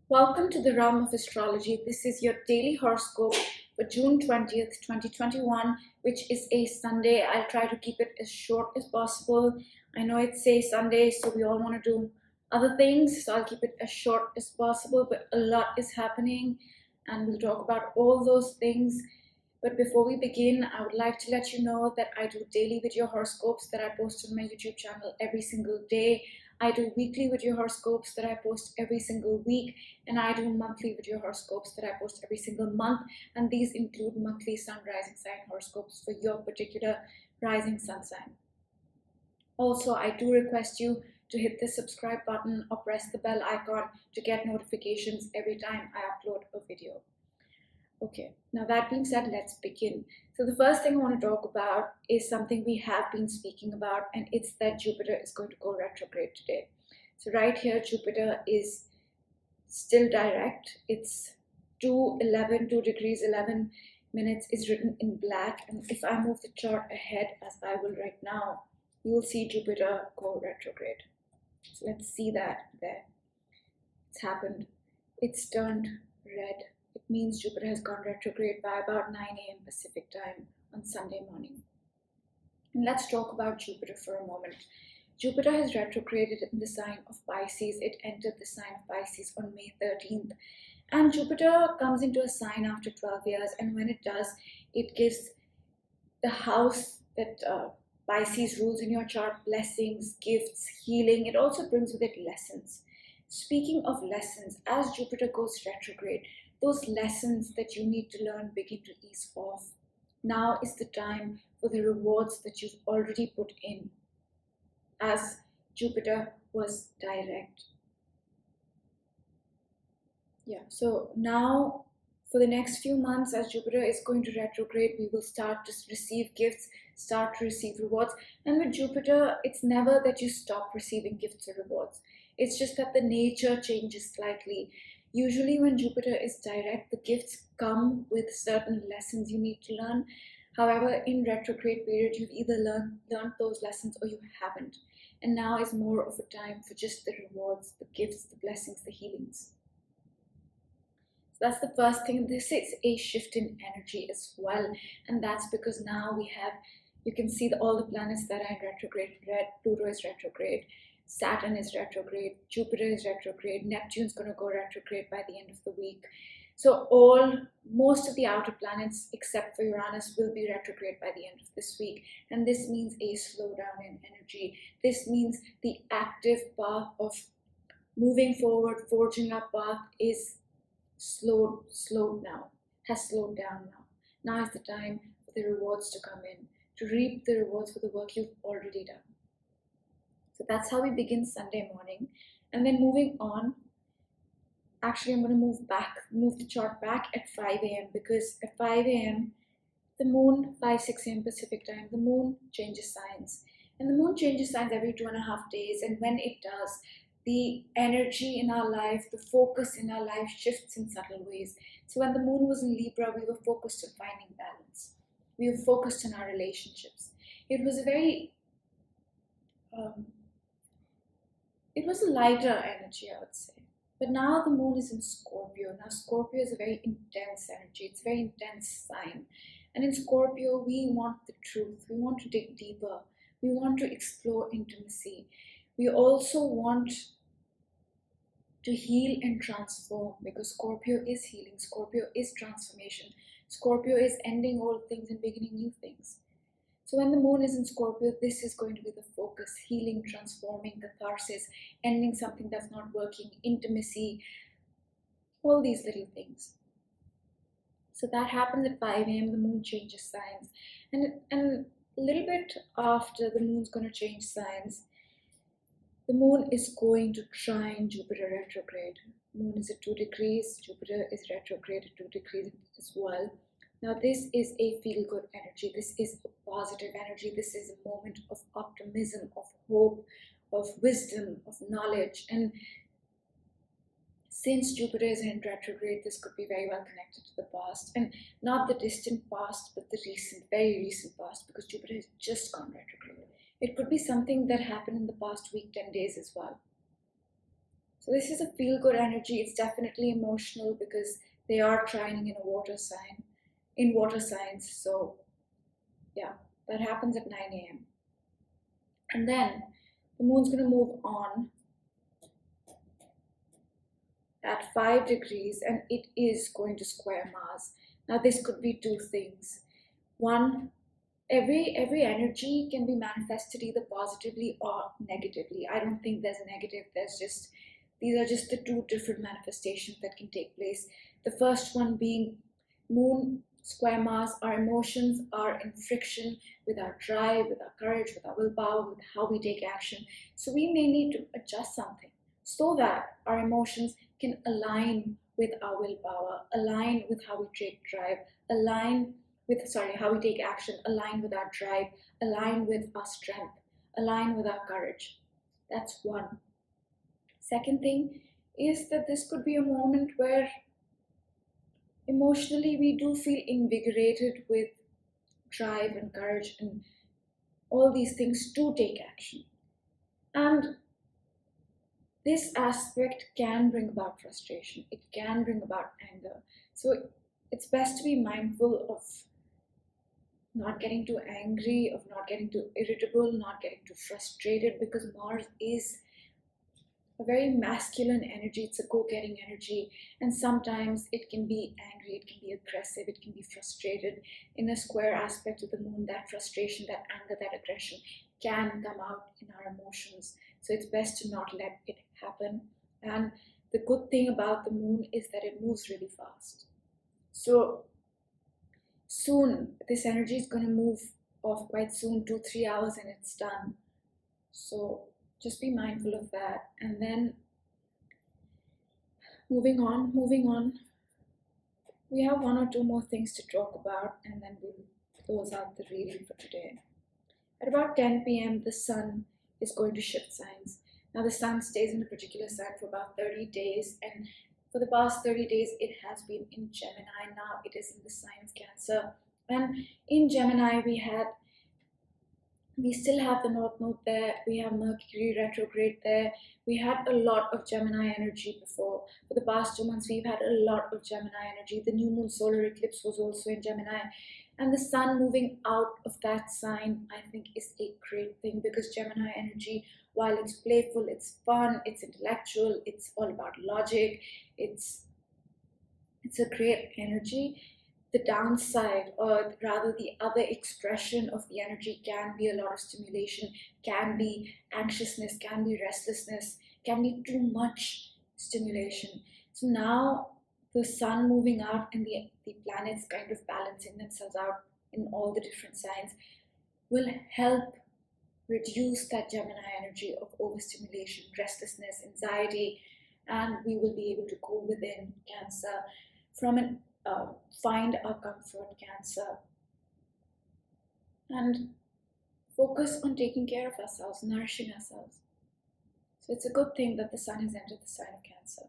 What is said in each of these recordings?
Welcome to the realm of astrology. This is your daily horoscope for June 20th, 2021, which is a Sunday. I'll try to keep it as short as possible. I know it's a Sunday, so we all want to do other things, so I'll keep it as short as possible, but a lot is happening, and we'll talk about all those things. But before we begin, I would like to let you know that I do daily video horoscopes that I post on my YouTube channel every single day. I do weekly video horoscopes that I post every single week, and I do monthly video horoscopes that I post every single month, and these include monthly sun rising sign horoscopes for your particular rising sun sign. Also, I do request you to hit the subscribe button or press the bell icon to get notifications every time I upload a video. Okay, now that being said, let's begin. So the first thing I want to talk about is something we have been speaking about, and it's that Jupiter is going to go retrograde today. So right here, Jupiter is still direct. It's 2 degrees 11 minutes is written in black, and if I move the chart ahead, as I will right now, you will see Jupiter go retrograde. So let's see that there. It's happened. It's turned red. It means Jupiter has gone retrograde by about 9 a.m. Pacific time on Sunday morning. And let's talk about Jupiter for a moment. Jupiter has retrograded in the sign of Pisces. It entered the sign of Pisces on May 13th. And Jupiter comes into a sign after 12 years. And when it does, it gives the house that Pisces rules in your chart blessings, gifts, healing. It also brings with it lessons. Speaking of lessons, as Jupiter goes retrograde, those lessons that you need to learn begin to ease off. Now is the time for the rewards that you've already put in, as Jupiter was direct. So now for the next few months, as Jupiter is going to retrograde, we will start to receive gifts, start to receive rewards. And with Jupiter, it's never that you stop receiving gifts or rewards. It's just that the nature changes slightly. Usually when Jupiter is direct, the gifts come with certain lessons you need to learn. However, in retrograde period, you've either learned those lessons or you haven't. And now is more of a time for just the rewards, the gifts, the blessings, the healings. So that's the first thing. This is a shift in energy as well. And that's because now we have, you can see all the planets that are in retrograde. Pluto is retrograde. Saturn is retrograde, Jupiter is retrograde, Neptune's going to go retrograde by the end of the week. So most of the outer planets, except for Uranus, will be retrograde by the end of this week. And this means a slowdown in energy. This means the active path of moving forward, forging our path is slowed now, has slowed down now. Now is the time for the rewards to come in, to reap the rewards for the work you've already done. So that's how we begin Sunday morning. And then moving on, actually I'm going to move the chart back at 5 a.m. because at 5 a.m. the moon, 6 a.m. Pacific time, the moon changes signs. And the moon changes signs every 2.5 days. And when it does, the energy in our life, the focus in our life shifts in subtle ways. So when the moon was in Libra, we were focused on finding balance. We were focused on our relationships. It was a lighter energy, I would say. But now the moon is in Scorpio. Now Scorpio is a very intense energy. It's a very intense sign. And in Scorpio, we want the truth. We want to dig deeper. We want to explore intimacy. We also want to heal and transform, because Scorpio is healing. Scorpio is transformation. Scorpio is ending old things and beginning new things. So when the moon is in Scorpio, this is going to be the focus: healing, transforming, catharsis, ending something that's not working, intimacy, all these little things. So that happens at 5 a.m. The moon changes signs. And a little bit after the moon's going to change signs, the moon is going to trine Jupiter retrograde. Moon is at 2 degrees. Jupiter is retrograde at 2 degrees as well. Now this is a feel-good energy. This is a positive energy. This is a moment of optimism, of hope, of wisdom, of knowledge. And since Jupiter is in retrograde, this could be very well connected to the past. And not the distant past, but the very recent past, because Jupiter has just gone retrograde. It could be something that happened in the past week, 10 days as well. So this is a feel-good energy. It's definitely emotional because they are trining in a water sign, in water signs. So yeah, that happens at 9 a.m. And then the moon's going to move on at 5 degrees and it is going to square Mars. Now this could be two things. One, every energy can be manifested either positively or negatively. I don't think there's negative, these are just the two different manifestations that can take place. The first one being moon square Mars, our emotions are in friction with our drive, with our courage, with our willpower, with how we take action. So we may need to adjust something so that our emotions can align with our willpower, align with how we take drive, how we take action, align with our drive, align with our strength, align with our courage. That's one. Second thing is that this could be a moment where emotionally we do feel invigorated with drive and courage and all these things to take action. And this aspect can bring about frustration. It can bring about anger. So it's best to be mindful of not getting too angry, of not getting too irritable, not getting too frustrated, because Mars is a very masculine energy. It's a go-getting energy, and sometimes it can be angry, it can be aggressive, it can be frustrated. In a square aspect of the moon, that frustration, that anger, that aggression can come out in our emotions. So it's best to not let it happen. And the good thing about the moon is that it moves really fast. So soon, this energy is going to move off quite soon, 2-3 hours, and it's done. So just be mindful of that. And then moving on, we have one or two more things to talk about, and then we'll close out the reading for today. At about 10 p.m., the sun is going to shift signs. Now the sun stays in a particular sign for about 30 days, and for the past 30 days it has been in Gemini. Now it is in the sign of Cancer, and in Gemini we still have the North Node there, we have Mercury retrograde there, we had a lot of Gemini energy before. For the past 2 months we've had a lot of Gemini energy. The new moon solar eclipse was also in Gemini, and the sun moving out of that sign I think is a great thing, because Gemini energy, while it's playful, it's fun, it's intellectual, it's all about logic, it's a great energy. The downside, or rather the other expression of the energy, can be a lot of stimulation, can be anxiousness, can be restlessness, can be too much stimulation. So now the sun moving out and the planets kind of balancing themselves out in all the different signs will help reduce that Gemini energy of overstimulation, restlessness, anxiety, and we will be able to go within Cancer from an find our comfort, Cancer, and focus on taking care of ourselves, nourishing ourselves. So it's a good thing that the sun has entered the sign of Cancer.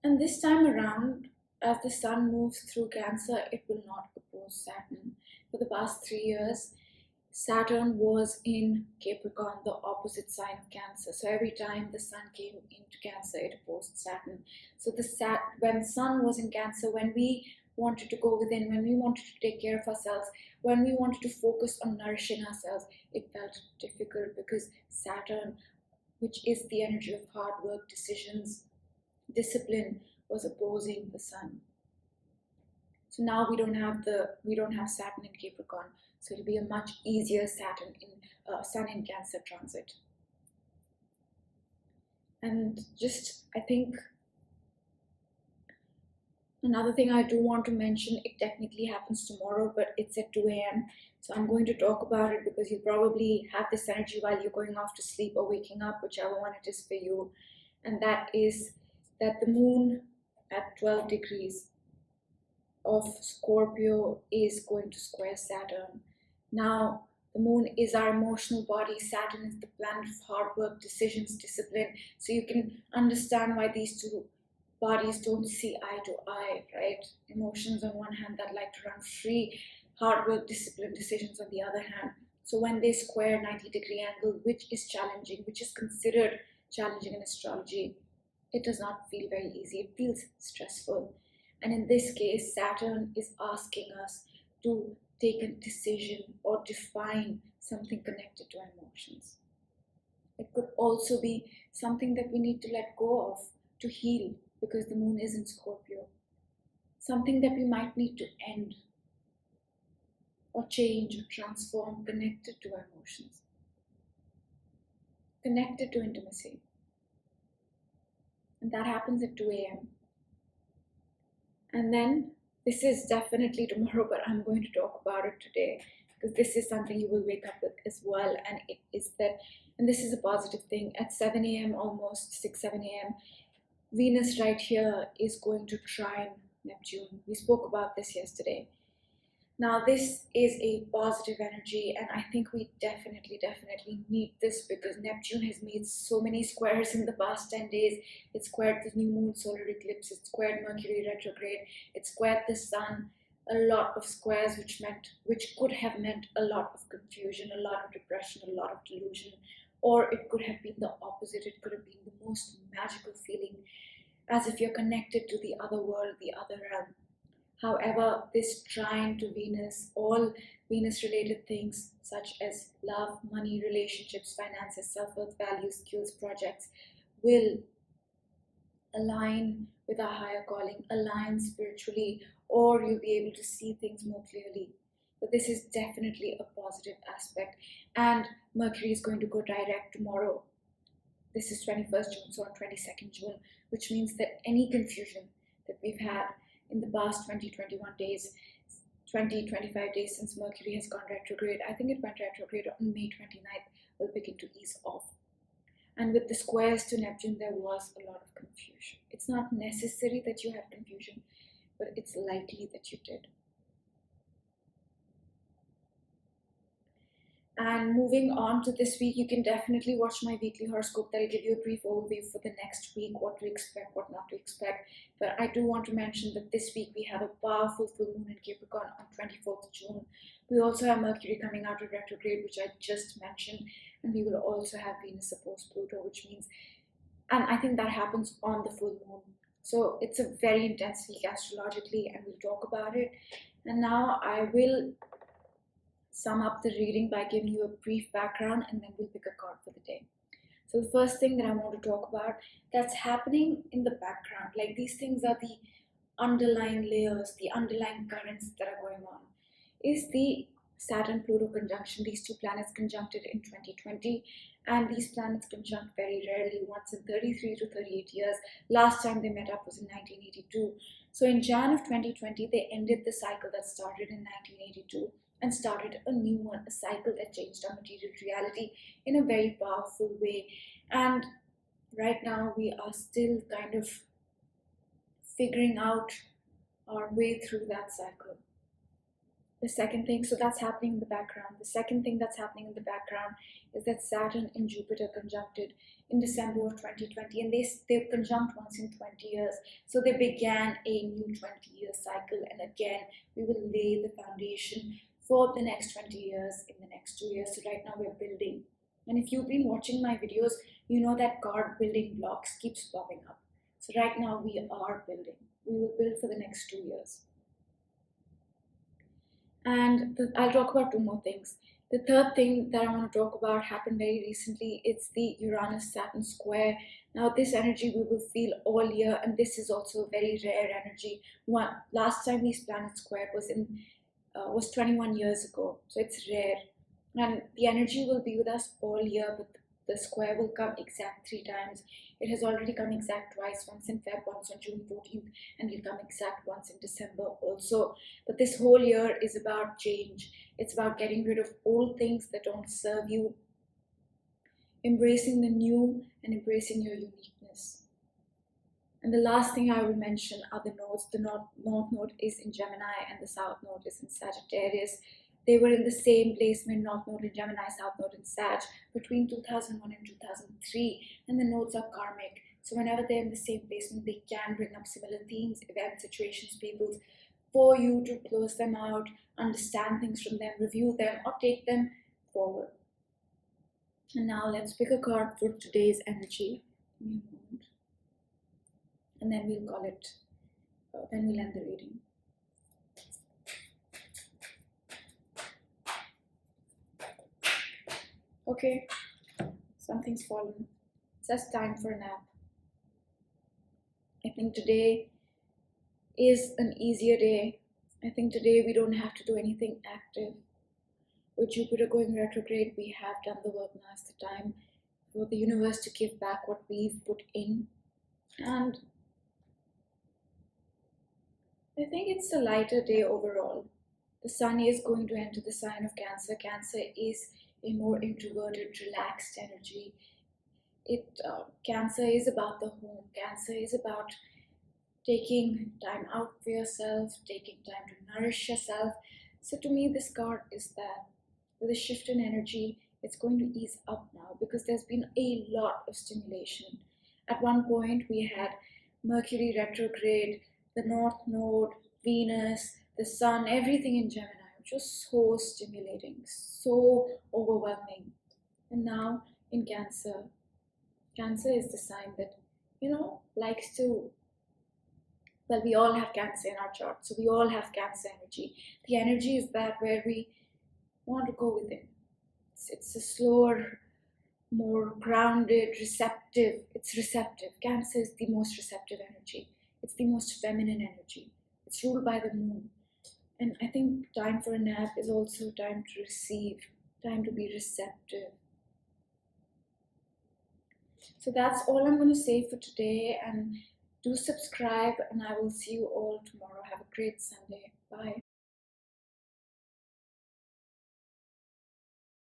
And this time around, as the sun moves through Cancer, it will not oppose Saturn. For the past 3 years, Saturn was in Capricorn, the opposite sign of Cancer. So every time the sun came into Cancer, it opposed Saturn. So when sun was in Cancer, when we wanted to go within, when we wanted to take care of ourselves, when we wanted to focus on nourishing ourselves, it felt difficult because Saturn, which is the energy of hard work, decisions, discipline, was opposing the sun. So now we don't have Saturn in Capricorn, so it'll be a much easier Sun in Cancer transit. And just, I think, another thing I do want to mention, it technically happens tomorrow, but it's at 2 a.m. So I'm going to talk about it because you probably have this energy while you're going off to sleep or waking up, whichever one it is for you. And that is that the moon at 12 degrees of Scorpio is going to square Saturn. Now, the moon is our emotional body. Saturn is the planet of hard work, decisions, discipline. So you can understand why these two bodies don't see eye to eye, right? Emotions on one hand that like to run free, hard work, discipline, decisions on the other hand. So when they square 90-degree angle, which is challenging, which is considered challenging in astrology, it does not feel very easy. It feels stressful. And in this case, Saturn is asking us to take a decision or define something connected to our emotions. It could also be something that we need to let go of to heal, because the moon is in Scorpio. Something that we might need to end or change or transform, connected to our emotions, connected to intimacy. And that happens at 2 a.m. And then this is definitely tomorrow, but I'm going to talk about it today because this is something you will wake up with as well. And it is that, and this is a positive thing, at 7 a.m., almost 6, 7 a.m., Venus right here is going to trine Neptune. We spoke about this yesterday. Now, this is a positive energy, and I think we definitely need this because Neptune has made so many squares in the past 10 days. It squared the new moon solar eclipse, it squared Mercury retrograde, it squared the sun. A lot of squares which could have meant a lot of confusion, a lot of depression, a lot of delusion, or it could have been the opposite. It could have been the most magical feeling, as if you're connected to the other world, the other realm. However, this trine to Venus, all Venus-related things such as love, money, relationships, finances, self-worth, values, skills, projects, will align with our higher calling, align spiritually, or you'll be able to see things more clearly. But this is definitely a positive aspect. And Mercury is going to go direct tomorrow. This is 21st June, so on 22nd June, which means that any confusion that we've had in the past 21 days, 25 days since Mercury has gone retrograde, I think it went retrograde on May 29th, will begin to ease off. And with the squares to Neptune, there was a lot of confusion. It's not necessary that you have confusion, but it's likely that you did. And moving on to this week, you can definitely watch my weekly horoscope. That'll give you a brief overview for the next week, what to expect, what not to expect. But I do want to mention that this week we have a powerful full moon in Capricorn on 24th June. We also have Mercury coming out of retrograde, which I just mentioned. And we will also have Venus opposed Pluto, which means, and I think that happens on the full moon. So it's a very intense week astrologically, and we'll talk about it. And now I will sum up the reading by giving you a brief background, and then we'll pick a card for the day. So the first thing that I want to talk about that's happening in the background, like these things are the underlying layers, the underlying currents that are going on, is the Saturn-Pluto conjunction. These two planets conjuncted in 2020, and these planets conjunct very rarely, once in 33 to 38 years. Last time they met up was in 1982. So in Jan of 2020, they ended the cycle that started in 1982 and started a new one, a cycle that changed our material reality in a very powerful way. And right now we are still kind of figuring out our way through that cycle. The second thing, so that's happening in the background. The second thing that's happening in the background is that Saturn and Jupiter conjuncted in December of 2020, and they conjunct once in 20 years. So they began a new 20-year cycle, and again, we will lay the foundation for the next 20 years in the next 2 years. So right now we're building. And if you've been watching my videos, you know that card building blocks keeps popping up. So right now we are building. We will build for the next 2 years. And I'll talk about two more things. The third thing that I want to talk about happened very recently. It's the Uranus-Saturn square. Now this energy we will feel all year, and this is also a very rare energy. Last time these planets squared was 21 years ago, so it's rare, and the energy will be with us all year, but the square will come exact 3 times. It has already come exact twice, once in Feb, once on June 14th, and it'll come exact once in December also. But this whole year is about change. It's about getting rid of old things that don't serve you, embracing the new, and embracing your uniqueness. And the last thing I will mention are the nodes. The north node is in Gemini and the south node is in Sagittarius. They were in the same placement, north node in Gemini, south node in Sag, between 2001 and 2003. And the nodes are karmic. So whenever they're in the same placement, they can bring up similar themes, events, situations, people, for you to close them out, understand things from them, review them, or take them forward. And now let's pick a card for today's energy. Give me a moment. And then we'll call it, then we'll end the reading. Okay, something's fallen. It says time for a nap. I think today is an easier day. I think today we don't have to do anything active. With Jupiter going retrograde, we have done the work. Now is the time for the universe to give back what we've put in. And I think it's a lighter day overall. The sun is going to enter the sign of Cancer. Cancer is a more introverted, relaxed energy. Cancer is about the home. Cancer is about taking time out for yourself, taking time to nourish yourself. So to me, this card is that with a shift in energy, it's going to ease up now because there's been a lot of stimulation. At one point, we had Mercury retrograde, the North Node, Venus, the Sun, everything in Gemini, which was so stimulating, so overwhelming. And now in Cancer, Cancer is the sign that, likes to, well, we all have Cancer in our chart, so we all have Cancer energy. The energy is that where we want to go within. It's a slower, more grounded, receptive. It's receptive. Cancer is the most receptive energy. It's the most feminine energy. It's ruled by the moon. And I think time for a nap is also time to receive, time to be receptive. So that's all I'm going to say for today. And do subscribe, and I will see you all tomorrow. Have a great Sunday. Bye.